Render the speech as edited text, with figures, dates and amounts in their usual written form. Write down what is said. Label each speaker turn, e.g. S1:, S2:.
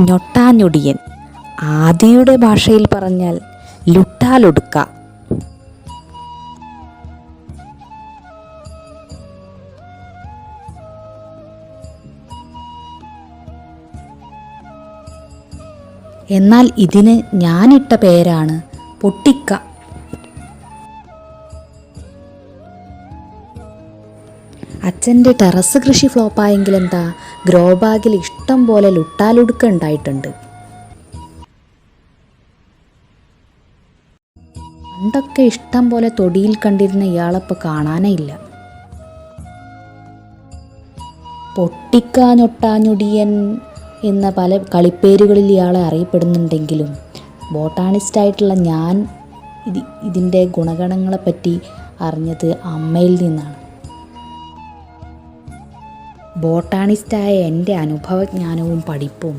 S1: ഞൊട്ടാഞ്ഞൊടിയൻ. ആദിയുടെ ഭാഷയിൽ പറഞ്ഞാൽ ലുട്ടാലൊടുക്ക. എന്നാൽ ഇതിന് ഞാനിട്ട പേരാണ് പൊട്ടിക്ക. അച്ഛൻ്റെ ടെറസ് കൃഷി ഫ്ലോപ്പായെങ്കിലെന്താ, ഗ്രോ ബാഗിൽ ഇഷ്ടം പോലെ ലുട്ടാലൊടുക്ക ഉണ്ടായിട്ടുണ്ട്. പണ്ടൊക്കെ ഇഷ്ടം പോലെ തൊടിയിൽ കണ്ടിരുന്ന ഇയാളപ്പോൾ കാണാനേ ഇല്ല. പൊട്ടിക്ക, ഞൊട്ടാഞ്ഞൊടിയൻ എന്ന പല കളിപ്പേരുകളിൽ ഇയാളെ അറിയപ്പെടുന്നുണ്ടെങ്കിലും ബോട്ടാണിസ്റ്റായിട്ടുള്ള ഞാൻ ഇതിൻ്റെ ഗുണഗണങ്ങളെപ്പറ്റി അറിഞ്ഞത് അമ്മയിൽ നിന്നാണ്. ബോട്ടാണിസ്റ്റായ എൻ്റെ അനുഭവജ്ഞാനവും പഠിപ്പും